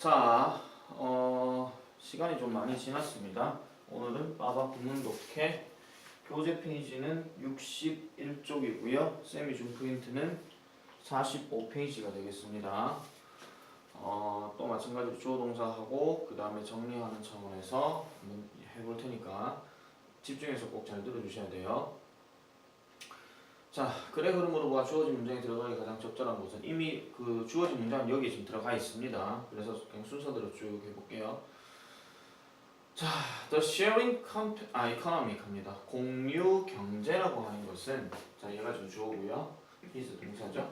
자, 시간이 좀 많이 지났습니다. 오늘은 빠바 국문 독해 교재 페이지는 61쪽이고요. 쌤이 준 프린트는 45페이지가 되겠습니다. 또 마찬가지로 주어 동사하고 그 다음에 정리하는 차원에서 한번 해볼 테니까 집중해서 꼭 잘 들어주셔야 돼요. 자, 글의 흐름으로 보아 주어진 문장에 들어가기 가장 적절한 곳은 이미 그 주어진 문장은 여기 지금 들어가 있습니다. 그래서 그냥 순서대로 쭉 해볼게요. 자, the sharing economic입니다. 공유 경제라고 하는 것은 자, 얘가 지금 주어고요. is 동사죠.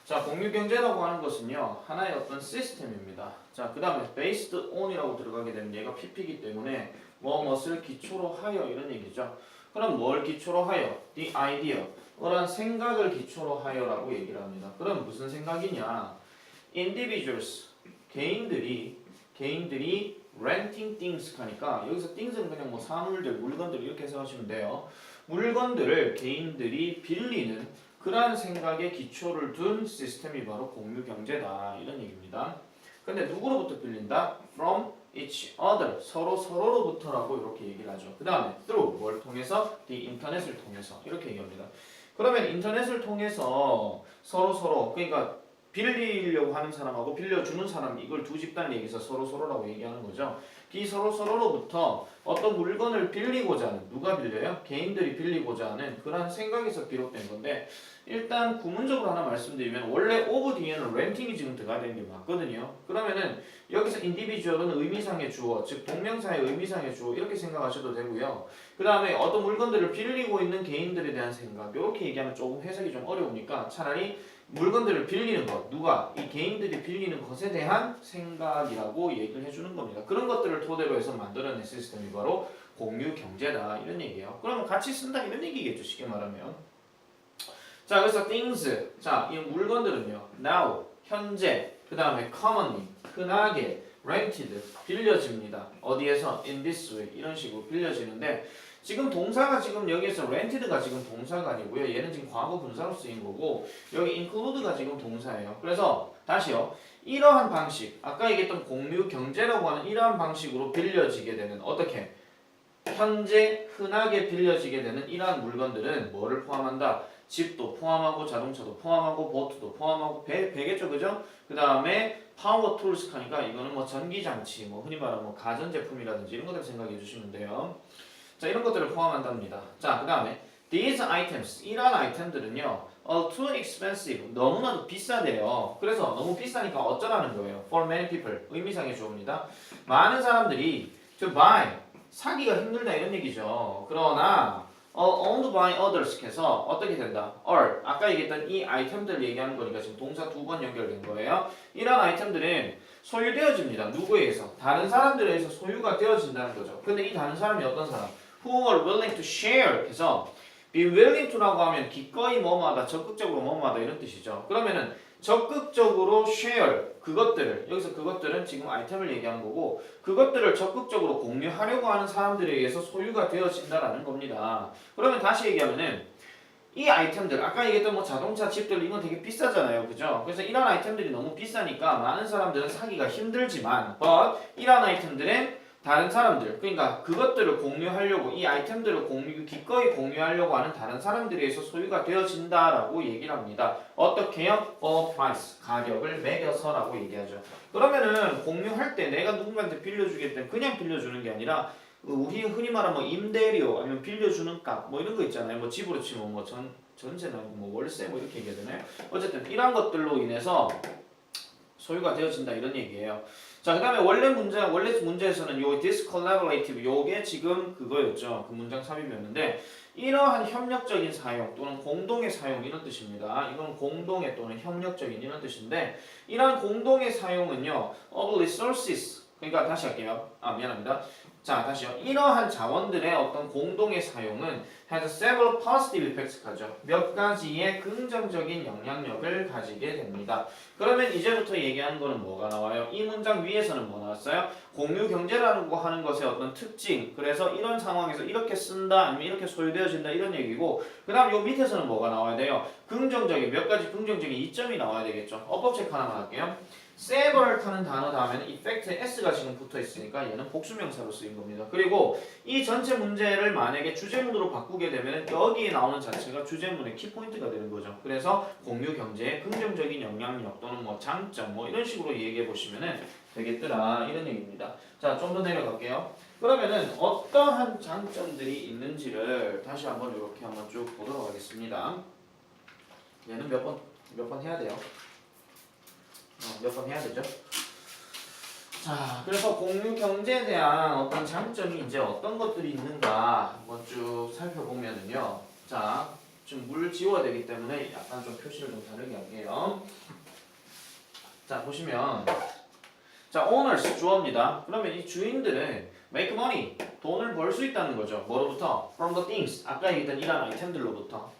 자, 공유 경제라고 하는 것은요 하나의 어떤 시스템입니다. 자, 그 다음에 based on이라고 들어가게 되면 얘가 PP이기 때문에 무엇을 기초로 하여 이런 얘기죠. 그럼 뭘 기초로 하여? the idea. 그런 생각을 기초로 하여라고 얘기를 합니다. 그럼 무슨 생각이냐? individuals, 개인들이 renting things 하니까 여기서 things는 그냥 뭐 사물들, 물건들 이렇게 해석하시면 돼요. 물건들을 개인들이 빌리는 그러한 생각에 기초를 둔 시스템이 바로 공유 경제다 이런 얘기입니다. 근데 누구로부터 빌린다? From each other, 서로로부터라고 이렇게 얘기를 하죠. 그 다음에 through, 뭘 통해서? the 인터넷을 통해서 이렇게 얘기합니다. 그러면 인터넷을 통해서 서로 그러니까 빌리려고 하는 사람하고 빌려주는 사람 이걸 두 집단을 얘기해서 서로라고 얘기하는 거죠. 이 서로로부터 어떤 물건을 빌리고자 하는 누가 빌려요? 개인들이 빌리고자 하는 그런 생각에서 비롯된 건데 일단 구문적으로 하나 말씀드리면 원래 오브 뒤에는 렌팅이 지금 들어가야 되는 게 맞거든요. 그러면은 여기서 인디비주얼은 의미상의 주어 즉 동명사의 의미상의 주어 이렇게 생각하셔도 되고요. 그 다음에 어떤 물건들을 빌리고 있는 개인들에 대한 생각 이렇게 얘기하면 조금 해석이 좀 어려우니까 차라리 물건들을 빌리는 것, 누가? 이 개인들이 빌리는 것에 대한 생각이라고 얘기를 해주는 겁니다. 그런 것들을 토대로 해서 만들어낸 시스템이 바로 공유 경제다 이런 얘기예요. 그러면 같이 쓴다 이런 얘기겠죠, 쉽게 말하면. 자, 그래서 things, 자, 이 물건들은요, now, 현재, 그 다음에 commonly, 흔하게, rented, 빌려집니다. 어디에서? in this way, 이런 식으로 빌려지는데 지금 동사가 지금 여기에서 rented가 지금 동사가 아니고요. 얘는 지금 과거 분사로 쓰인 거고 여기 include가 지금 동사예요. 그래서 다시요. 이러한 방식, 아까 얘기했던 공유 경제라고 하는 이러한 방식으로 빌려지게 되는 어떻게? 현재 흔하게 빌려지게 되는 이러한 물건들은 뭐를 포함한다? 집도 포함하고 자동차도 포함하고 보트도 포함하고 배겠죠, 그죠? 그 다음에 파워 툴스 하니까 이거는 뭐 전기장치, 뭐 흔히 말하는 뭐 가전제품이라든지 이런 것들 생각해 주시면 돼요. 자, 이런 것들을 포함한답니다. 자, 그 다음에 these items, 이러한 아이템들은요 are too expensive, 너무나도 비싸대요. 그래서 너무 비싸니까 어쩌라는 거예요? For many people, 의미상의 주어입니다. 많은 사람들이 to buy, 사기가 힘들다 이런 얘기죠. 그러나 owned by others 해서 어떻게 된다? are, 아까 얘기했던 이 아이템들 얘기하는 거니까 지금 동사 두 번 연결된 거예요. 이런 아이템들은 소유되어집니다. 누구에 의해서? 다른 사람들에 의해서 소유가 되어진다는 거죠. 근데 이 다른 사람이 어떤 사람? Who are willing to share 해서 be willing to라고 하면 기꺼이 뭐뭐하다, 적극적으로 뭐뭐하다 이런 뜻이죠. 그러면은 적극적으로 share 그것들을 여기서 그것들은 지금 아이템을 얘기하는 거고 그것들을 적극적으로 공유하려고 하는 사람들에 의해서 소유가 되어진다라는 겁니다. 그러면 다시 얘기하면은 이 아이템들 아까 얘기했던 뭐 자동차, 집들 이건 되게 비싸잖아요, 그죠? 그래서 이런 아이템들이 너무 비싸니까 많은 사람들은 사기가 힘들지만 but 이런 아이템들은 다른 사람들, 그러니까 그것들을 공유하려고 이 아이템들을 기꺼이 공유하려고 하는 다른 사람들에 의해서 소유가 되어진다라고 얘기를 합니다. 어떻게요? for price, 가격을 매겨서라고 얘기하죠. 그러면은 공유할 때 내가 누군가한테 빌려주겠다면 그냥 빌려주는 게 아니라 우리 흔히 말하는 뭐 임대료 아니면 빌려주는 값 뭐 이런 거 있잖아요. 뭐 집으로 치면 뭐 전세나 뭐 월세 뭐 이렇게 얘기하잖아요. 어쨌든 이런 것들로 인해서 소유가 되어진다 이런 얘기예요. 자, 그 다음에 원래 문제에서는 요 this collaborative 요게 지금 그거였죠. 그 문장 삽입이었는데 이러한 협력적인 사용 또는 공동의 사용 이런 뜻입니다. 이건 공동의 또는 협력적인 이런 뜻인데 이러한 공동의 사용은요 of resources 그러니까 다시 할게요. 미안합니다. 자, 다시요. 이러한 자원들의 어떤 공동의 사용은 has several positive effects 가죠. 몇 가지의 긍정적인 영향력을 가지게 됩니다. 그러면 이제부터 얘기하는 거는 뭐가 나와요? 이 문장 위에서는 뭐 나왔어요? 공유 경제라는 거 하는 것의 어떤 특징. 그래서 이런 상황에서 이렇게 쓴다 아니면 이렇게 소유되어진다 이런 얘기고 그 다음 요 밑에서는 뭐가 나와야 돼요? 긍정적인 몇 가지 긍정적인 이점이 나와야 되겠죠. 어법 체크 하나만 할게요. several하는 단어 다음에는 effect에 s가 지금 붙어 있으니까 얘는 복수명사로 쓰인 겁니다. 그리고 이 전체 문제를 만약에 주제문으로 바꾸게 되면 여기에 나오는 자체가 주제문의 키포인트가 되는 거죠. 그래서 공유 경제의 긍정적인 영향력 또는 뭐 장점 뭐 이런 식으로 얘기해 보시면 되겠더라 이런 얘기입니다. 자, 좀 더 내려갈게요. 그러면은 어떠한 장점들이 있는지를 다시 한번 이렇게 한번 쭉 보도록 하겠습니다. 얘는 몇 번 해야 돼요. 몇 번 해야 되죠? 자, 그래서 공유 경제에 대한 어떤 장점이 이제 어떤 것들이 있는가 한번 쭉 살펴보면은요. 자, 좀 물 지워야 되기 때문에 약간 좀 표시를 좀 다르게 할게요. 자, 보시면 자, owners 주어입니다. 그러면 이 주인들은 make money 돈을 벌 수 있다는 거죠. 뭐로부터? From the things 아까 얘기했던 이런 아이템들로부터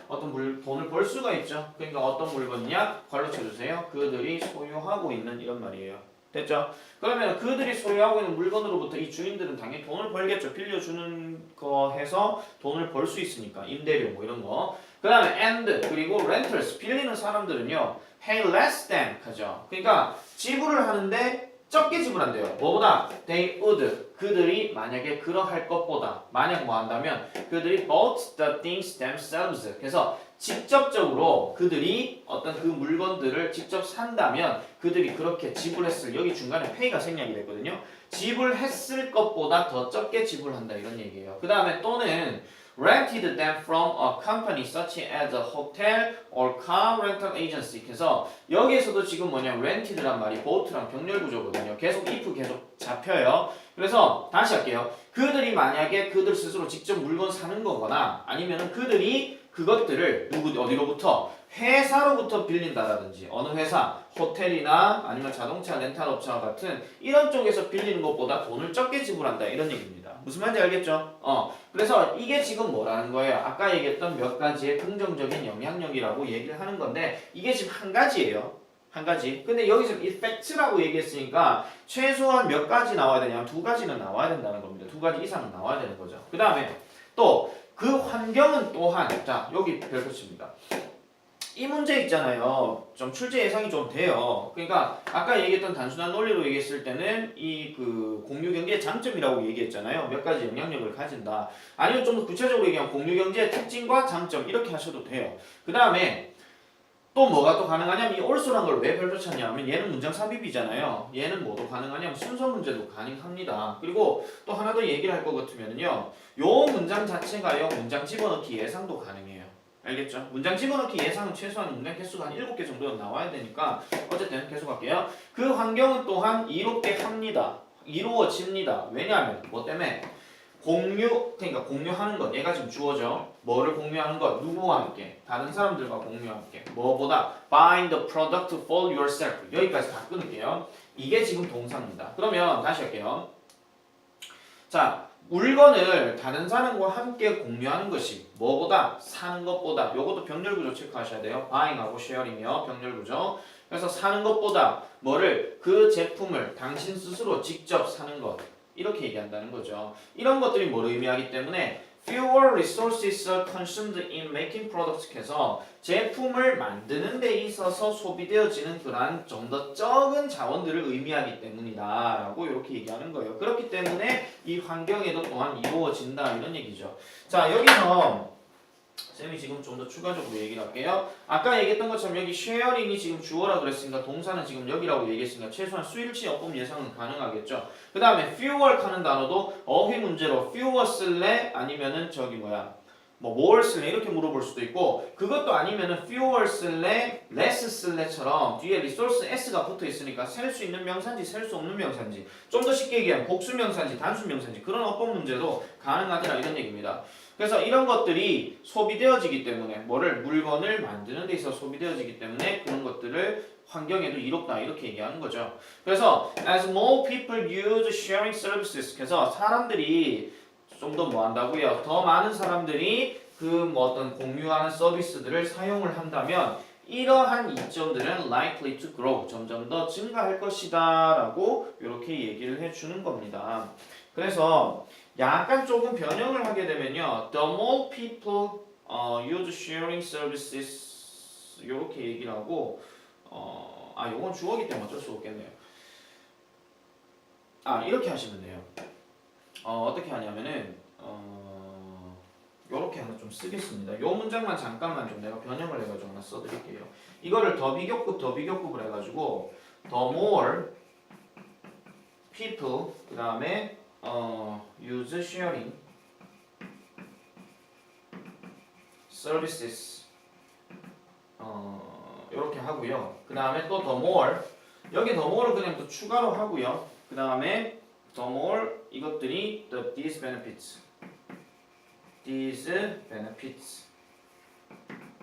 어떤 돈을 벌 수가 있죠. 그러니까 어떤 물건이냐? 가르쳐 주세요. 그들이 소유하고 있는 이런 말이에요. 됐죠? 그러면 그들이 소유하고 있는 물건으로부터 이 주인들은 당연히 돈을 벌겠죠. 빌려주는 거 해서 돈을 벌 수 있으니까 임대료 뭐 이런 거. 그 다음에 and 그리고 renters 빌리는 사람들은요 pay less than 하죠. 그러니까 지불을 하는데 적게 지불한대요. 뭐보다? They would 그들이 만약에 그러할 것보다 만약 뭐 한다면 그들이 bought the things themselves 그래서 직접적으로 그들이 어떤 그 물건들을 직접 산다면 그들이 그렇게 지불했을 여기 중간에 pay가 생략이 됐거든요. 지불했을 것보다 더 적게 지불한다 이런 얘기예요. 그 다음에 또는 rented them from a company such as a hotel or car rental agency. 그래서 여기에서도 지금 뭐냐 rented란 말이 bought랑 병렬 구조거든요. 계속 if 계속 잡혀요. 그래서 다시 할게요. 그들이 만약에 그들 스스로 직접 물건 사는 거거나 아니면은 그들이 그것들을 어디로부터 회사로부터 빌린다라든지 어느 회사, 호텔이나 아니면 자동차 렌탈 업체와 같은 이런 쪽에서 빌리는 것보다 돈을 적게 지불한다 이런 얘기입니다. 무슨 말인지 알겠죠? 그래서 이게 지금 뭐라는 거예요? 아까 얘기했던 몇 가지의 긍정적인 영향력이라고 얘기를 하는 건데 이게 지금 한 가지예요. 한 가지. 근데 여기서 effect라고 얘기했으니까 최소한 몇 가지 나와야 되냐면 두 가지는 나와야 된다는 겁니다. 두 가지 이상은 나와야 되는 거죠. 그 다음에 또 그 환경은 또한 자 여기 별표입니다. 이 문제 있잖아요. 좀 출제 예상이 좀 돼요. 그러니까 아까 얘기했던 단순한 논리로 얘기했을 때는 이 그 공유 경제의 장점이라고 얘기했잖아요. 몇 가지 영향력을 가진다. 아니면 좀 더 구체적으로 얘기하면 공유 경제의 특징과 장점 이렇게 하셔도 돼요. 그 다음에 또 뭐가 또 가능하냐면 이 also란 걸 왜 별표 쳤냐면 얘는 문장 삽입이잖아요. 얘는 뭐도 가능하냐면 순서 문제도 가능합니다. 그리고 또 하나 더 얘기를 할 것 같으면요. 요 문장 자체가요. 문장 집어넣기 예상도 가능해요. 알겠죠? 문장 집어넣기 예상은 최소한 문장 개수가 한 7개 정도는 나와야 되니까 어쨌든 계속 할게요. 그 환경은 또한 이루어집니다. 왜냐하면 뭐 때문에? 그러니까 공유하는 것. 얘가 지금 주어져. 뭐를 공유하는 것? 누구와 함께? 다른 사람들과 공유와 함께. 뭐보다? Buy the product for yourself. 여기까지 다 끊을게요. 이게 지금 동사입니다. 그러면 다시 할게요. 자, 물건을 다른 사람과 함께 공유하는 것이 뭐보다? 사는 것보다. 요것도 병렬구조 체크하셔야 돼요. buying하고 sharing이요. 병렬구조. 그래서 사는 것보다 뭐를? 그 제품을 당신 스스로 직접 사는 것. 이렇게 얘기한다는 거죠. 이런 것들이 뭘 의미하기 때문에 fewer resources are consumed in making products 해서 제품을 만드는 데 있어서 소비되어지는 그러한 좀 더 적은 자원들을 의미하기 때문이다 라고 이렇게 얘기하는 거예요. 그렇기 때문에 이 환경에도 또한 이루어진다 이런 얘기죠. 자, 여기서 쌤이 지금 좀 더 추가적으로 얘기를 할게요. 아까 얘기했던 것처럼 여기 쉐어링이 지금 주어라 그랬으니까 동사는 지금 여기라고 얘기했으니까 최소한 수일치 어법 예상은 가능하겠죠. 그 다음에 fewer 하는 단어도 어휘 문제로 fewer 쓸래 아니면은 저기 뭐 more 쓸래 이렇게 물어볼 수도 있고 그것도 아니면은 fewer 쓸래 less 쓸래처럼 뒤에 resource s가 붙어 있으니까 셀 수 있는 명사인지 셀 수 없는 명사인지 좀 더 쉽게 얘기하면 복수 명사인지 단수 명사인지 그런 어법 문제도 가능하더라 이런 얘기입니다. 그래서 이런 것들이 소비되어지기 때문에 물건을 만드는 데 있어서 소비되어지기 때문에 그런 것들을 환경에도 이롭다 이렇게 얘기하는 거죠. 그래서 as more people use sharing services 그래서 사람들이 좀 더 뭐 한다고요? 더 많은 사람들이 그 어떤 공유하는 서비스들을 사용을 한다면 이러한 이점들은 likely to grow 점점 더 증가할 것이다 라고 이렇게 얘기를 해주는 겁니다. 그래서 약간 조금 변형을 하게 되면요. The more people use sharing services 이렇게 얘기를 하고 요건 주어기 때문에 어쩔 수 없겠네요. 이렇게 하시면 돼요. 어떻게 하냐면은 요렇게 하나 좀 쓰겠습니다. 요 문장만 잠깐만 좀 내가 변형을 해가지고 하나 써드릴게요. 이거를 더 비교급을 해가지고 the more people 그 다음에 use sharing services 이렇게 하고요. 그 다음에 또 the more 여기 the more를 그냥 또 추가로 하고요. 그 다음에 the more 이것들이 these benefits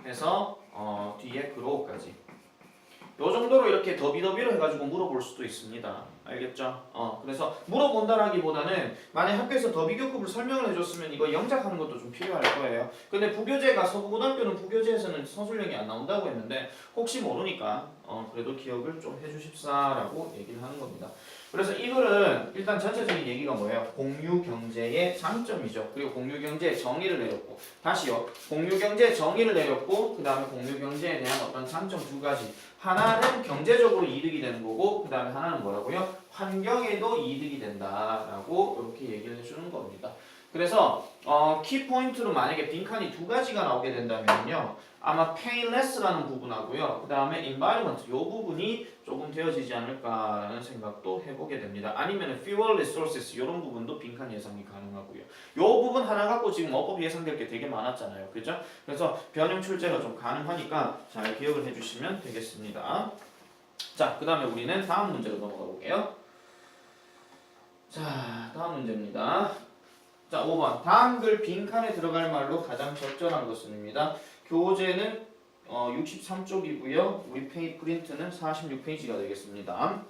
해서 뒤에 grow까지 요 정도로 이렇게 더비더비로 해가지고 물어볼 수도 있습니다. 알겠죠? 그래서 물어본다라기보다는 만약 학교에서 더비교급을 설명을 해줬으면 이거 영작하는 것도 좀 필요할 거예요. 근데 부교재가 서부고등학교는 부교재에서는 서술형이 안 나온다고 했는데 혹시 모르니까 그래도 기억을 좀 해주십사라고 얘기를 하는 겁니다. 그래서 이 글은 일단 전체적인 얘기가 뭐예요? 공유경제의 장점이죠. 그리고 공유경제의 정의를 내렸고 다시요. 공유경제의 정의를 내렸고 그 다음에 공유경제에 대한 어떤 장점 두 가지 하나는 경제적으로 이득이 되는 거고 그 다음에 하나는 뭐라고요? 환경에도 이득이 된다라고 이렇게 얘기를 해주는 겁니다. 그래서 키포인트로 만약에 빈칸이 두 가지가 나오게 된다면요. 아마 pay less라는 부분하고요. 그 다음에 environment 요 부분이 조금 되어지지 않을까라는 생각도 해보게 됩니다. 아니면 fuel resources 이런 부분도 빈칸 예상이 가능하고요. 요 부분 하나 갖고 지금 어법 예상될 게 되게 많았잖아요. 그죠? 그래서 변형 출제가 좀 가능하니까 잘 기억을 해주시면 되겠습니다. 자, 그 다음에 우리는 다음 문제로 넘어가 볼게요. 자, 다음 문제입니다. 자, 5번. 다음 글 빈칸에 들어갈 말로 가장 적절한 것은입니다. 교재는 63쪽이고요. 우리 프린트는 46페이지가 되겠습니다.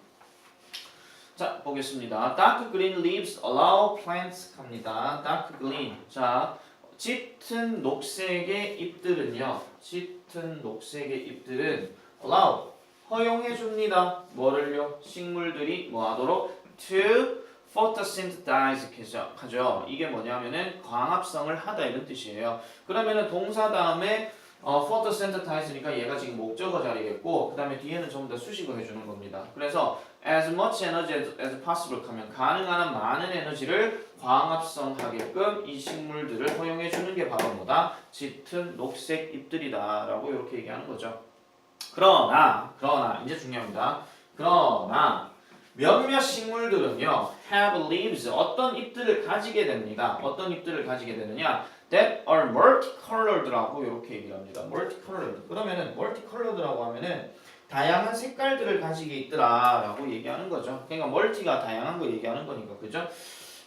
자, 보겠습니다. Dark green leaves allow plants 갑니다. Dark green. 자, 짙은 녹색의 잎들은요. 짙은 녹색의 잎들은 allow 허용해 줍니다. 뭐를요? 식물들이 뭐 하도록 to photosynthesize 하죠. 이게 뭐냐면은 광합성을 하다 이런 뜻이에요. 그러면은 동사 다음에 photosynthesize니까 얘가 지금 목적어 자리겠고 그 다음에 뒤에는 전부 다 수식을 해주는 겁니다. 그래서 as much energy as possible 하면 가능한 한 많은 에너지를 광합성하게끔 이 식물들을 허용해 주는 게 바로 뭐다? 짙은 녹색 잎들이다 라고 이렇게 얘기하는 거죠. 그러나 이제 중요합니다. 그러나 몇몇 식물들은요 have leaves 어떤 잎들을 가지게 됩니다. 어떤 잎들을 가지게 되느냐 that are multicoloured라고 이렇게 얘기를 합니다. multicolored 그러면은 multicoloured라고 하면은 다양한 색깔들을 가지게 있더라라고 얘기하는 거죠. 그러니까 멀티가 다양한 거 얘기하는 거니까 그죠?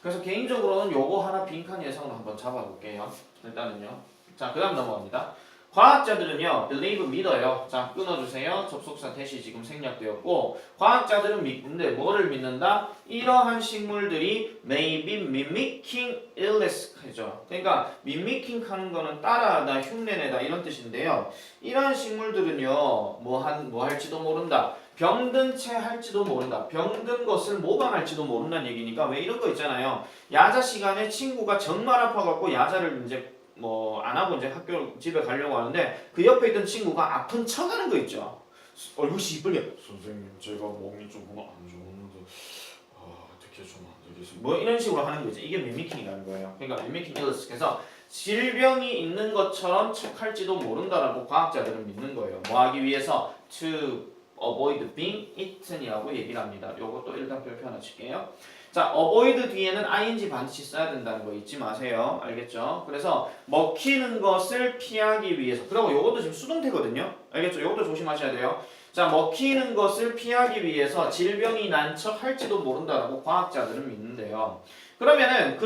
그래서 개인적으로는 요거 하나 빈칸 예상을 한번 잡아볼게요. 일단은요. 자, 그 다음 넘어갑니다. 과학자들은요, believe 믿어요. 자, 끊어주세요. 접속사 대시 지금 생략되었고, 과학자들은 믿는데 뭐를 믿는다? 이러한 식물들이 may be mimicking illness 하죠. 그러니까 mimicking 하는 거는 따라하다, 흉내내다 이런 뜻인데요. 이러한 식물들은요, 뭐 할지도 모른다. 병든 채 할지도 모른다. 병든 것을 모방할지도 모른다는 얘기니까 왜 이런 거 있잖아요. 야자 시간에 친구가 정말 아파갖고 야자를 이제 안 하고 이제 학교 집에 가려고 하는데 그 옆에 있던 친구가 아픈 척하는 거 있죠. 얼굴 시뻘게. 선생님, 제가 몸이 조금 안 좋은데 어떻게 좀 안 되겠습니까? 뭐 이런 식으로 하는 거죠. 이게 미미킹이라는 거예요. 그러니까 미미킹 illness. 그래서 질병이 있는 것처럼 척할지도 모른다라고 과학자들은 믿는 거예요. 뭐 하기 위해서 to avoid being eaten이라고 얘기를 합니다. 요것도 일단 별표 하나 칠게요. 자, avoid 뒤에는 ing 반드시 써야 된다는 거 잊지 마세요. 알겠죠? 그래서 먹히는 것을 피하기 위해서. 그리고 요것도 지금 수동태거든요. 알겠죠? 요것도 조심하셔야 돼요. 자, 먹히는 것을 피하기 위해서 질병이 난 척 할지도 모른다라고 과학자들은 믿는데요. 그러면은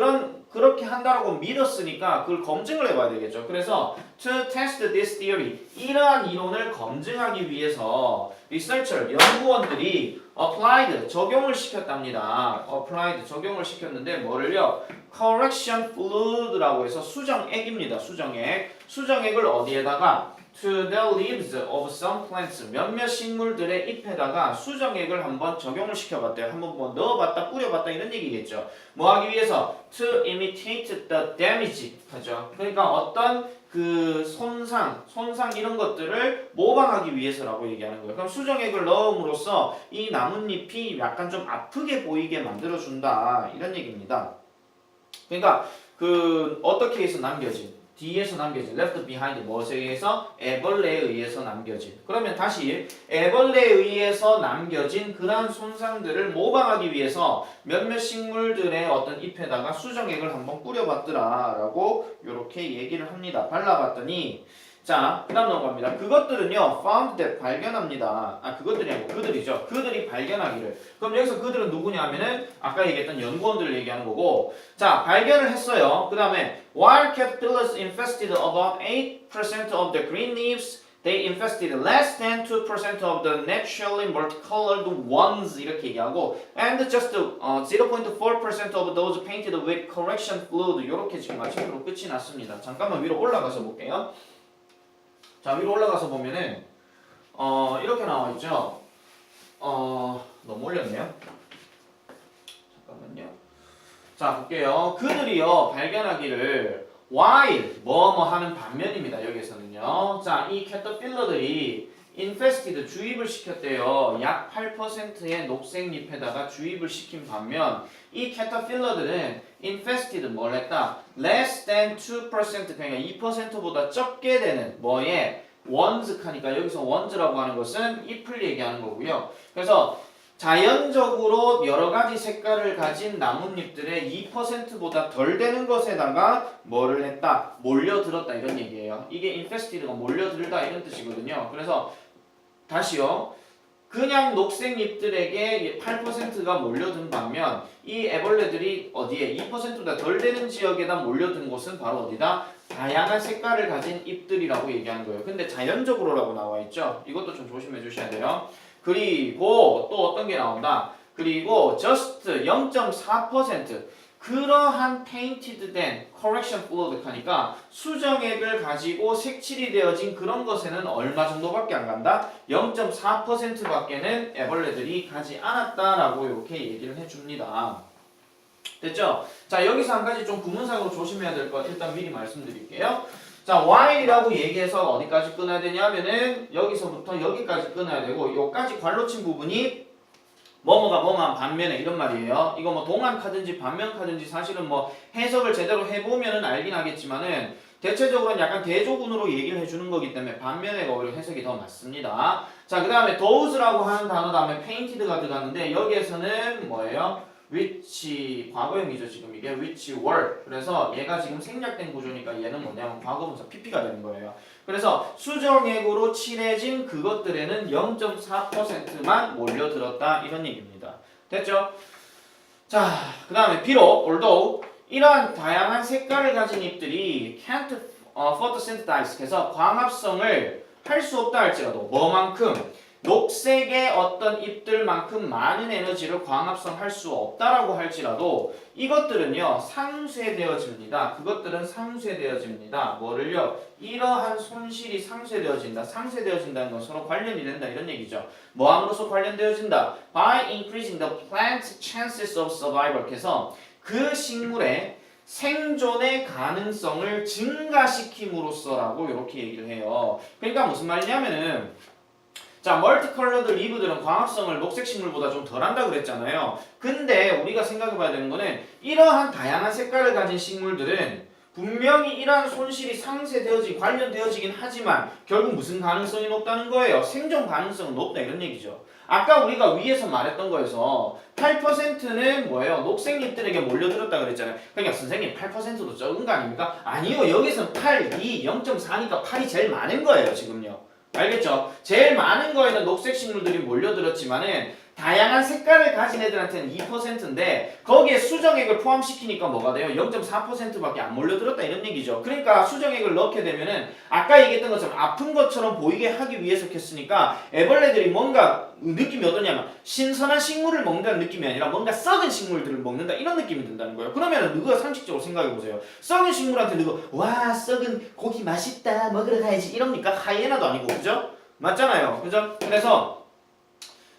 그렇게 한다라고 믿었으니까 그걸 검증을 해봐야 되겠죠. 그래서 to test this theory 이러한 이론을 검증하기 위해서 리서처 연구원들이 applied 적용을 시켰답니다. applied 적용을 시켰는데 뭐를요? correction fluid라고 해서 수정액입니다. 수정액을 어디에다가 to the leaves of some plants 몇몇 식물들의 잎에다가 수정액을 한번 적용을 시켜봤대요. 한번 뭐 넣어봤다 뿌려봤다 이런 얘기겠죠. 뭐 하기 위해서 to imitate the damage 하죠. 그러니까 어떤 그 손상 이런 것들을 모방하기 위해서라고 얘기하는 거예요. 그럼 수정액을 넣음으로써 이 나뭇잎이 약간 좀 아프게 보이게 만들어준다 이런 얘기입니다. 그러니까 그 어떻게 해서 남겨진 뒤에서 남겨진 left behind 무엇에 의해서 애벌레에 의해서 남겨진 그러면 다시 애벌레에 의해서 남겨진 그러한 손상들을 모방하기 위해서 몇몇 식물들의 어떤 잎에다가 수정액을 한번 뿌려봤더라 라고 이렇게 얘기를 합니다. 발라봤더니 자, 그 다음 넘어갑니다. 그것들은요, found that 발견합니다. 그것들이 아니고 그들이죠. 그들이 발견하기를. 그럼 여기서 그들은 누구냐 하면은 아까 얘기했던 연구원들을 얘기하는 거고, 자, 발견을 했어요. 그 다음에 while caterpillars infested about 8% of the green leaves, they infested less than 2% of the naturally multicolored ones 이렇게 얘기하고, and just 0.4% of those painted with correction fluid 이렇게 지금 마침표로 끝이 났습니다. 잠깐만 위로 올라가서 볼게요. 자, 위로 올라가서 보면은 이렇게 나와 있죠. 너무 올렸네요. 잠깐만요. 자, 볼게요. 그들이요 발견하기를 while 뭐뭐 하는 반면입니다. 여기서는요. 자, 이 캐터필러들이 infested 주입을 시켰대요. 약 8%의 녹색 잎에다가 주입을 시킨 반면 이 캐터필러들은 infested 뭘 했다? less than 2% 그러니까 2%보다 적게 되는 뭐에 ones 하니까 여기서 ones라고 하는 것은 잎을 얘기하는 거고요. 그래서 자연적으로 여러 가지 색깔을 가진 나뭇잎들의 2%보다 덜 되는 것에다가 뭐를 했다? 몰려들었다 이런 얘기예요. 이게 infested가 몰려들다 이런 뜻이거든요. 그래서 다시요. 그냥 녹색 잎들에게 8%가 몰려든 반면 이 애벌레들이 어디에 2%보다 덜 되는 지역에다 몰려든 곳은 바로 어디다? 다양한 색깔을 가진 잎들이라고 얘기하는 거예요. 근데 자연적으로라고 나와 있죠. 이것도 좀 조심해 주셔야 돼요. 그리고 또 어떤 게 나온다. 그리고 just 0.4% 그러한 painted 된 correction fluid 하니까 수정액을 가지고 색칠이 되어진 그런 것에는 얼마 정도밖에 안 간다? 0.4%밖에는 애벌레들이 가지 않았다라고 이렇게 얘기를 해줍니다. 됐죠? 자, 여기서 한 가지 좀 구문상으로 조심해야 될 것 일단 미리 말씀드릴게요. 자, while이라고 얘기해서 어디까지 끊어야 되냐면은 여기서부터 여기까지 끊어야 되고 요까지 괄로 친 부분이 뭐뭐가 뭐만 반면에 이런 말이에요. 이거 뭐 동안카든지 반면카든지 사실은 뭐 해석을 제대로 해보면은 알긴 하겠지만은 대체적으로는 약간 대조군으로 얘기를 해주는 거기 때문에 반면에가 오히려 해석이 더 맞습니다. 자, 그 다음에 those라고 하는 단어 다음에 painted가 들어갔는데 여기에서는 뭐예요? which 과거형이죠. 지금 이게 which were 그래서 얘가 지금 생략된 구조니까 얘는 뭐냐면 과거분사 pp가 되는 거예요. 그래서 수정액으로 칠해진 그것들에는 0.4%만 몰려들었다 이런 얘기입니다. 됐죠? 자, 그 다음에 비록 although 이러한 다양한 색깔을 가진 잎들이 can't photosynthesize 그래서 광합성을 할 수 없다 할지라도 뭐만큼 녹색의 어떤 잎들만큼 많은 에너지를 광합성할 수 없다라고 할지라도 이것들은요 상쇄되어집니다. 그것들은 상쇄되어집니다. 뭐를요? 이러한 손실이 상쇄되어진다. 상쇄되어진다는 건 서로 관련이 된다 이런 얘기죠. 뭐함으로써 관련되어진다? By increasing the plant's chances of survival. 그래서 그 식물의 생존의 가능성을 증가시킴으로써라고 이렇게 얘기를 해요. 그러니까 무슨 말이냐면은 자, 멀티컬러드 리브들은 광합성을 녹색 식물보다 좀 덜한다 그랬잖아요. 근데 우리가 생각해봐야 되는 거는 이러한 다양한 색깔을 가진 식물들은 분명히 이러한 손실이 상쇄되어지긴 관련되어지긴 하지만 결국 무슨 가능성이 높다는 거예요? 생존 가능성은 높다 이런 얘기죠. 아까 우리가 위에서 말했던 거에서 8%는 뭐예요? 녹색 잎들에게 몰려들었다 그랬잖아요. 그러니까 선생님 8%도 적은 거 아닙니까? 아니요. 여기서는 8, 2, 0.4니까 8이 제일 많은 거예요. 지금요. 알겠죠? 제일 많은 거에는 녹색 식물들이 몰려들었지만은 다양한 색깔을 가진 애들한테는 2%인데 거기에 수정액을 포함시키니까 뭐가 돼요? 0.4%밖에 안 몰려들었다 이런 얘기죠. 그러니까 수정액을 넣게 되면은 아까 얘기했던 것처럼 아픈 것처럼 보이게 하기 위해서 했으니까 애벌레들이 뭔가 느낌이 어떠냐면 신선한 식물을 먹는다는 느낌이 아니라 뭔가 썩은 식물들을 먹는다 이런 느낌이 든다는 거예요. 그러면은 누가 상식적으로 생각해 보세요. 썩은 식물한테 누가 와 썩은 고기 맛있다 먹으러 가야지 이럽니까? 하이에나도 아니고 그죠? 맞잖아요. 그죠? 그래서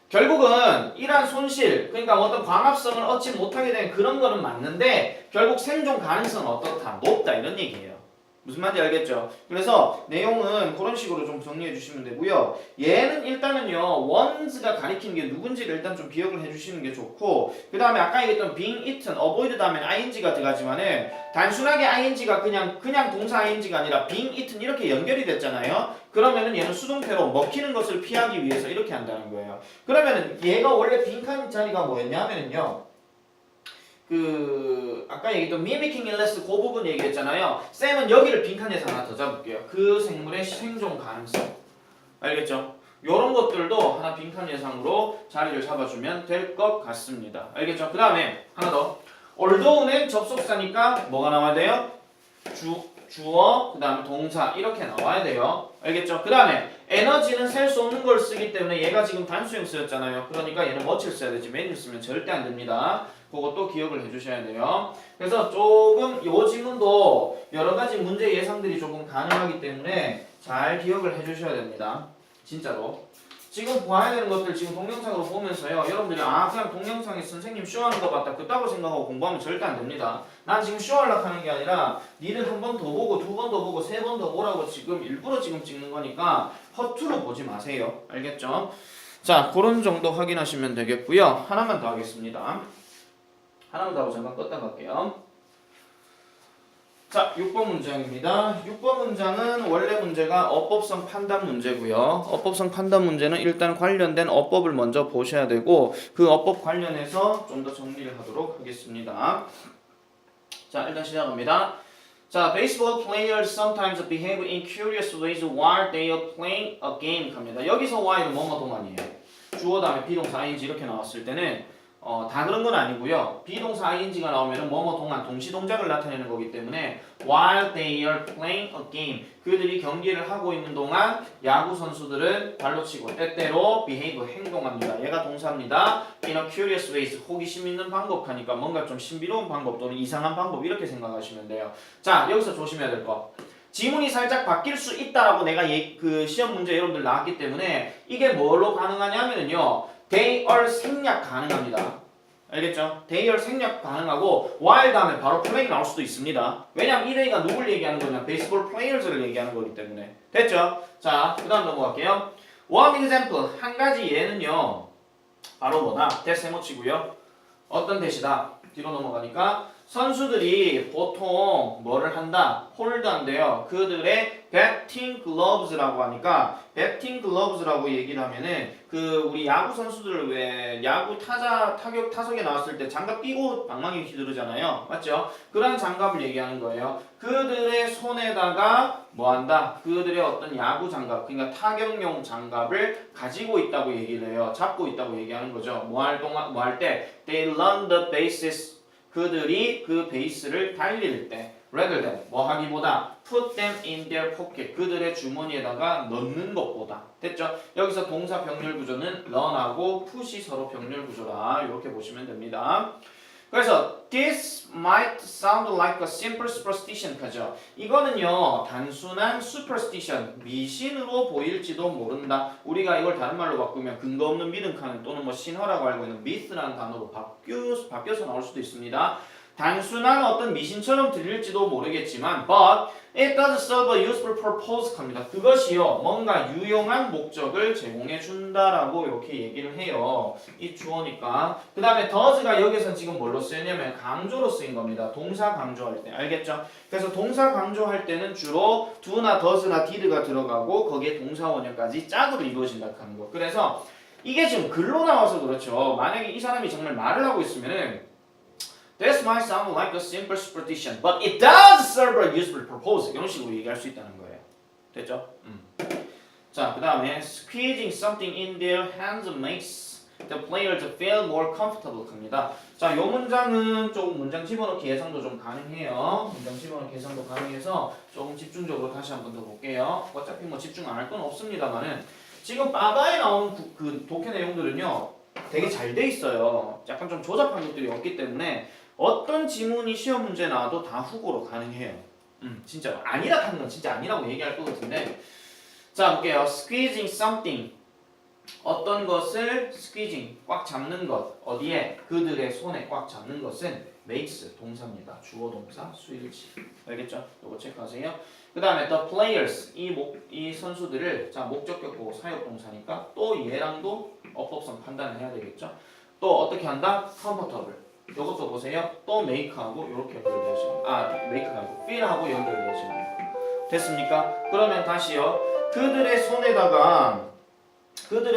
결국은 이러한 손실, 그러니까 어떤 광합성을 얻지 못하게 된 그런 거는 맞는데 결국 생존 가능성은 어떻다? 높다 이런 얘기예요. 무슨 말인지 알겠죠? 그래서 내용은 그런 식으로 좀 정리해 주시면 되고요. 얘는 일단은요, ones가 가리키는 게 누군지를 일단 좀 기억을 해 주시는 게 좋고, 그 다음에 아까 얘기했던 being eaten, avoid 다음에 ing가 들어가지만은 단순하게 ing가 그냥 동사 ing가 아니라 being eaten 이렇게 연결이 됐잖아요. 그러면은 얘는 수동태로 먹히는 것을 피하기 위해서 이렇게 한다는 거예요. 그러면은 얘가 원래 빈칸 자리가 뭐였냐면은요. 아까 얘기했던 mimicking illness 그 부분 얘기했잖아요. 쌤은 여기를 빈칸에서 하나 더 잡을게요. 그 생물의 생존 가능성. 알겠죠? 요런 것들도 하나 빈칸 예상으로 자리를 잡아주면 될 것 같습니다. 알겠죠? 그 다음에 하나 더. although는 접속사니까 뭐가 나와야 돼요? 주어, 그 다음에 동사 이렇게 나와야 돼요. 알겠죠? 그 다음에 에너지는 셀 수 없는 걸 쓰기 때문에 얘가 지금 단수형 쓰였잖아요. 그러니까 얘는 what을 써야 되지 manu를 쓰면 절대 안 됩니다. 그것도 기억을 해주셔야 돼요. 그래서 조금 요 지문도 여러 가지 문제 예상들이 조금 가능하기 때문에 잘 기억을 해주셔야 됩니다. 진짜로. 지금 봐야 되는 것들 지금 동영상으로 보면서요. 여러분들이 그냥 동영상에 선생님 쇼하는 거 봤다 그따고 생각하고 공부하면 절대 안 됩니다. 난 지금 쇼하려고 하는 게 아니라 니들 한 번 더 보고 두 번 더 보고 세 번 더 보라고 지금 일부러 지금 찍는 거니까 허투루 보지 마세요. 알겠죠? 자, 그런 정도 확인하시면 되겠고요. 하나만 더 하겠습니다. 하나만 더 하고 잠깐 껐다 갈게요. 자, 6번 문장입니다. 6번 문장은 원래 문제가 어법성 판단 문제고요. 어법성 판단 문제는 일단 관련된 어법을 먼저 보셔야 되고 그 어법 관련해서 좀 더 정리를 하도록 하겠습니다. 자, 일단 시작합니다. 자, baseball players sometimes behave in curious ways while they are playing a game 갑니다. 여기서 while은 뭐뭐 동안이에요. 주어 다음에 비동사 ing 이렇게 나왔을 때는 다 그런 건 아니고요. 비동사 ing가 나오면은 뭐뭐 동안 동시 동작을 나타내는 거기 때문에 while they are playing a game 그들이 경기를 하고 있는 동안 야구 선수들은 발로 치고 때때로 behave 행동합니다. 얘가 동사입니다. in a curious ways 호기심 있는 방법 하니까 뭔가 좀 신비로운 방법 또는 이상한 방법 이렇게 생각하시면 돼요. 자, 여기서 조심해야 될 거. 지문이 살짝 바뀔 수 있다라고 내가 그 시험 문제 여러분들 나왔기 때문에 이게 뭘로 가능하냐면은요. they are 생략 가능합니다. 알겠죠? they are 생략 가능하고 while 다음에 바로 play 나올 수도 있습니다. 왜냐면 이 they가 누굴 얘기하는 거냐? baseball players를 얘기하는 거기 때문에. 됐죠? 자, 그 다음 넘어갈게요. one example, 한 가지 예는요. 바로 뭐다? 대세모치고요. 어떤 대시다? 뒤로 넘어가니까 선수들이 보통 뭐를 한다? 홀드한대요. 그들의 batting gloves라고 하니까 batting gloves라고 얘기를 하면은 우리 야구 선수들 왜 야구 타격 타석에 나왔을 때 장갑 끼고 방망이 휘두르잖아요. 맞죠? 그런 장갑을 얘기하는 거예요. 그들의 손에다가 뭐 한다? 그들의 어떤 야구 장갑, 그러니까 타격용 장갑을 가지고 있다고 얘기를 해요. 잡고 있다고 얘기하는 거죠. 뭐 할 때 they run the bases 그들이 그 베이스를 달릴 때 rather than 뭐 하기보다 put them in their pocket 그들의 주머니에다가 넣는 것보다 됐죠? 여기서 동사 병렬 구조는 run하고 put이 서로 병렬 구조다 이렇게 보시면 됩니다. 그래서 this might sound like a simple superstition 하죠. 이거는요 단순한 superstition 미신으로 보일지도 모른다. 우리가 이걸 다른 말로 바꾸면 근거 없는 믿음 또는 뭐 신화라고 알고 있는 myth라는 단어로 바뀌어서 나올 수도 있습니다. 단순한 어떤 미신처럼 들릴지도 모르겠지만 but it does serve a useful purpose 합니다. 그것이요 뭔가 유용한 목적을 제공해 준다라고 이렇게 얘기를 해요. 이 주어니까. 그 다음에 does가 여기서 지금 뭘로 쓰였냐면 강조로 쓰인 겁니다. 동사 강조할 때 알겠죠? 그래서 동사 강조할 때는 주로 do나 does나 did가 들어가고 거기에 동사 원형까지 짝으로 이루어진다 하는 거. 그래서 이게 지금 글로 나와서 그렇죠. 만약에 이 사람이 정말 말을 하고 있으면은 This might sound like a simple superstition, but it does serve a useful purpose. 이런 식으로 얘기할 수 있다는 거예요. 됐죠? 자, 그 다음에 squeezing something in their hands makes the players feel more comfortable 합니다. 자, 이 문장은 조금 문장 집어넣기 예상도 좀 가능해요. 문장 집어넣기 예상도 가능해서 조금 집중적으로 다시 한번 더 볼게요. 어차피 뭐 집중 안 할 건 없습니다만은 지금 빠바에 나온 그 독해 내용들은요 되게 잘 돼 있어요. 약간 좀 조잡한 것들이 없기 때문에 어떤 지문이 시험 문제 나와도 다 후보로 가능해요. 진짜 아니라 하는 건 진짜 아니라고 얘기할 것 같은데 자 볼게요. squeezing something 어떤 것을 squeezing 꽉 잡는 것 어디에 그들의 손에 꽉 잡는 것은 makes 동사입니다. 주어 동사 수일치 알겠죠? 요거 체크하세요. 그 다음에 the players 이 선수들을 자 목적격 보고 사역 동사니까 또 얘랑도 어법성 판단을 해야 되겠죠? 또 어떻게 한다? comfortable 요것도 보세요. 또 make하고 이렇게 연결되어지는 make가 아니고 feel하고 연결되어지는 됐습니까? 그러면 다시요. 그들의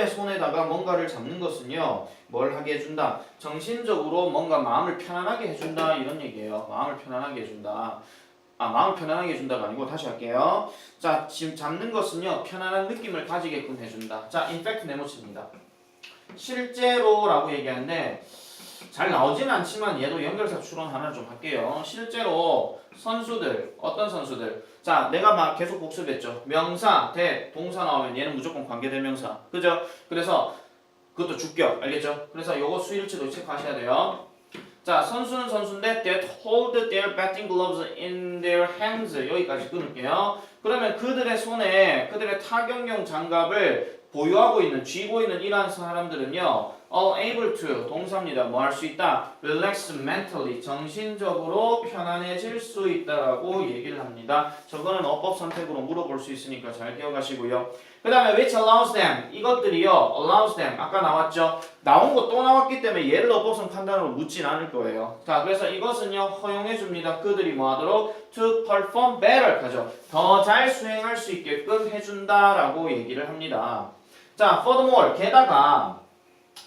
손에다가 뭔가를 잡는 것은요. 뭘 하게 해준다? 정신적으로 뭔가 마음을 편안하게 해준다 이런 얘기예요. 마음을 편안하게 해준다. 마음을 편안하게 해준다가 아니고 다시 할게요. 자, 지금 잡는 것은요. 편안한 느낌을 가지게끔 해준다. 자, in fact 네모칩니다. 실제로라고 얘기하는데 잘 나오진 않지만 얘도 연결사 추론 하나 좀 할게요. 실제로 선수들, 어떤 선수들? 자, 내가 막 계속 복습했죠. 명사, 대, 동사 나오면 얘는 무조건 관계대명사. 그죠? 그래서 그것도 주격, 알겠죠? 그래서 요거 수일치도 체크하셔야 돼요. 자, 선수는 선수인데 that hold their batting gloves in their hands 여기까지 끊을게요. 그러면 그들의 손에 그들의 타격용 장갑을 보유하고 있는, 쥐고 있는 이러한 사람들은요. all able to 동사입니다. 뭐 할 수 있다? relax mentally 정신적으로 편안해질 수 있다라고 얘기를 합니다. 저거는 어법 선택으로 물어볼 수 있으니까 잘 기억하시고요. 그 다음에 which allows them 이것들이요. allows them 아까 나왔죠? 나온 거 또 나왔기 때문에 얘를 어법성 판단으로 묻진 않을 거예요. 자, 그래서 이것은요. 허용해 줍니다. 그들이 뭐 하도록 to perform better 하죠. 더 잘 수행할 수 있게끔 해준다라고 얘기를 합니다. 자, furthermore 게다가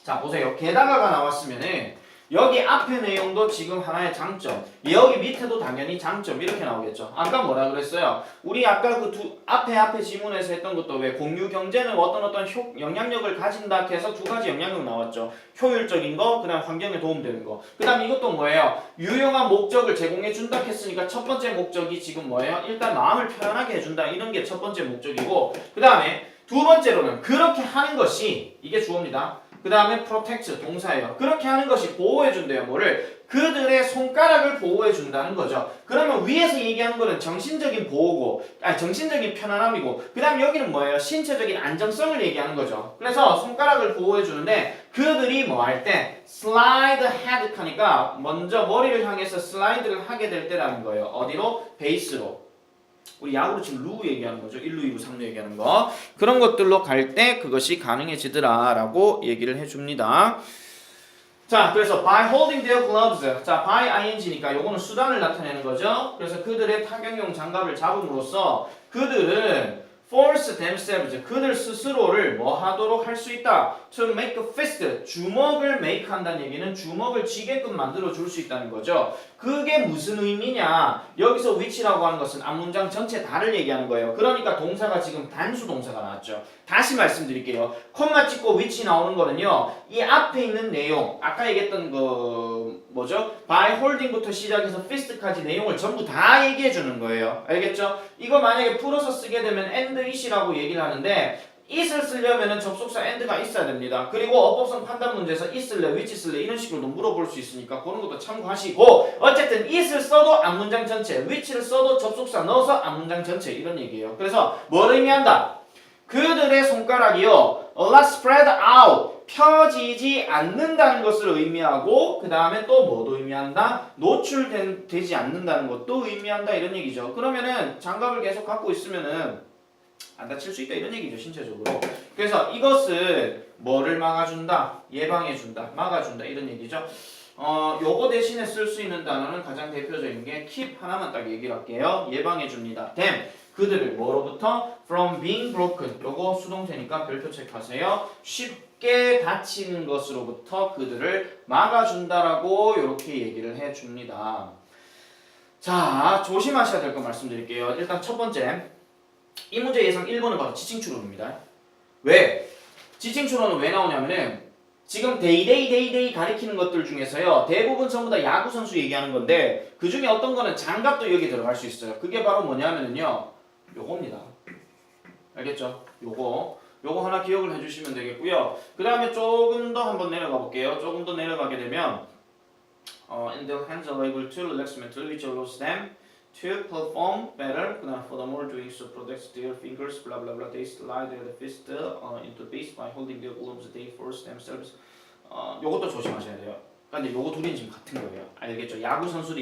자 보세요. 게다가가 나왔으면은 여기 앞에 내용도 지금 하나의 장점 여기 밑에도 당연히 장점 이렇게 나오겠죠. 아까 뭐라 그랬어요? 우리 아까 그 앞에 지문에서 했던 것도 왜 공유 경제는 어떤 영향력을 가진다 해서 두 가지 영향력 나왔죠. 효율적인 거, 그 다음 환경에 도움되는 거. 그 다음 이것도 뭐예요? 유용한 목적을 제공해 준다 했으니까 첫 번째 목적이 지금 뭐예요? 일단 마음을 편안하게 해준다 이런 게 첫 번째 목적이고 그 다음에 두 번째로는 그렇게 하는 것이 이게 주어입니다. 그 다음에 protect 동사예요. 그렇게 하는 것이 보호해준대요. 뭐를? 그들의 손가락을 보호해준다는 거죠. 그러면 위에서 얘기하는 거는 정신적인 보호고 정신적인 편안함이고 그 다음 여기는 뭐예요? 신체적인 안정성을 얘기하는 거죠. 그래서 손가락을 보호해주는데 그들이 뭐 할 때 slide head 하니까 먼저 머리를 향해서 슬라이드를 하게 될 때라는 거예요. 어디로? 베이스로. 우리 야구로 지금 루 얘기하는 거죠. 1루, 2루, 3루 얘기하는 거. 그런 것들로 갈 때 그것이 가능해지더라 라고 얘기를 해줍니다. 자, 그래서 by holding their gloves. 자, by ing니까 요거는 수단을 나타내는 거죠. 그래서 그들의 타격용 장갑을 잡음으로써 그들은 force themselves. 그들 스스로를 뭐 하도록 할 수 있다. to make a fist. 주먹을 make 한다는 얘기는 주먹을 쥐게끔 만들어 줄 수 있다는 거죠. 그게 무슨 의미냐? 여기서 which라고 하는 것은 앞문장 전체 다를 얘기하는 거예요. 그러니까 동사가 지금 단수 동사가 나왔죠. 다시 말씀드릴게요. 콤마 찍고 which 나오는 거는요. 이 앞에 있는 내용, 아까 얘기했던 뭐죠? by holding부터 시작해서 fist까지 내용을 전부 다 얘기해 주는 거예요. 알겠죠? 이거 만약에 풀어서 쓰게 되면 and it이라고 얘기를 하는데 it을 쓰려면 접속사 and가 있어야 됩니다. 그리고 어법성 판단 문제에서 it 쓸래, which 쓸래 이런 식으로도 물어볼 수 있으니까 그런 것도 참고하시고 어쨌든 it을 써도 앞문장 전체, which를 써도 접속사 넣어서 앞문장 전체 이런 얘기예요. 그래서 뭘 의미한다? 그들의 손가락이요. a lot spread out. 펴지지 않는다는 것을 의미하고 그 다음에 또 뭐도 의미한다? 노출되지 않는다는 것도 의미한다 이런 얘기죠. 그러면은 장갑을 계속 갖고 있으면은 안 다칠 수 있다 이런 얘기죠. 신체적으로. 그래서 이것은 뭐를 막아준다? 예방해준다. 막아준다 이런 얘기죠. 요거 대신에 쓸 수 있는 단어는 가장 대표적인 게 keep 하나만 딱 얘기를 할게요. 예방해줍니다. them 그들을 뭐로부터? from being broken 요거 수동태니까 별표 체크하세요. 쉽게 다치는 것으로부터 그들을 막아준다라고 이렇게 얘기를 해줍니다. 자, 조심하셔야 될 거 말씀드릴게요. 일단 첫 번째 이 문제 예상 1번은 바로 지칭 추론입니다. 왜? 지칭 추론은 왜 나오냐면은 지금 데이데이 가리키는 것들 중에서요 대부분 전부 다 야구 선수 얘기하는 건데 그 중에 어떤 거는 장갑도 여기 들어갈 수 있어요. 그게 바로 뭐냐면은요 요겁니다. 알겠죠? 요거 하나 기억을 해주시면 되겠고요. 그 다음에 조금 더 한번 내려가 볼게요. 조금 더 내려가게 되면 in the hands are able to relax mentally which allows them to perform better. 그다음 furthermore doing so protects their fingers. Blah blah blah. They slide their fist into base by holding their gloves. They force themselves. 요것도 조심하셔야 돼요. 근데 요거 둘이 지금 같은 거예요. 알겠죠? 야구 선수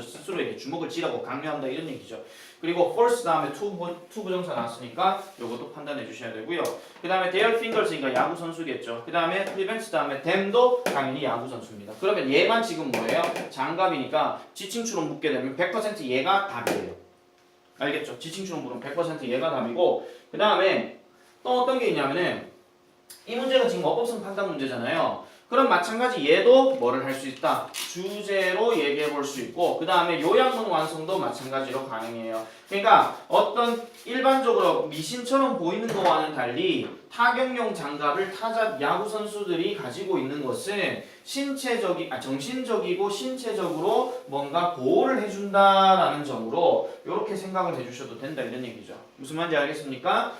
스스로에게 주먹을 쥐라고 강요한다 이런 얘기죠. 그리고 force 다음에 to 부정사 나왔으니까 요것도 판단해 주셔야 되고요. 그 다음에 their fingers니까 야구 선수겠죠. 그 다음에 prevents 다음에 them도 당연히 야구 선수입니다. 그러면 얘만 지금 뭐예요? 장갑이니까 지칭추로 묶게 되면 100% 얘가 답이에요. 알겠죠? 지칭추로 묶으면 100% 얘가 답이고 그 다음에 또 어떤 게 있냐면은 이 문제가 지금 어법성 판단 문제잖아요. 그럼 마찬가지 얘도 뭐를 할 수 있다? 주제로 얘기해 볼 수 있고 그 다음에 요약문 완성도 마찬가지로 가능해요. 그러니까 어떤 일반적으로 미신처럼 보이는 거와는 달리 타격용 장갑을 타자 야구 선수들이 가지고 있는 것은 정신적이고 신체적으로 뭔가 보호를 해준다라는 점으로 이렇게 생각을 해주셔도 된다 이런 얘기죠. 무슨 말인지 알겠습니까?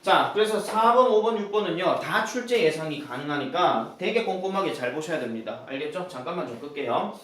자, 그래서 4번, 5번, 6번은요 다 출제 예상이 가능하니까 되게 꼼꼼하게 잘 보셔야 됩니다. 알겠죠? 잠깐만 좀 끌게요.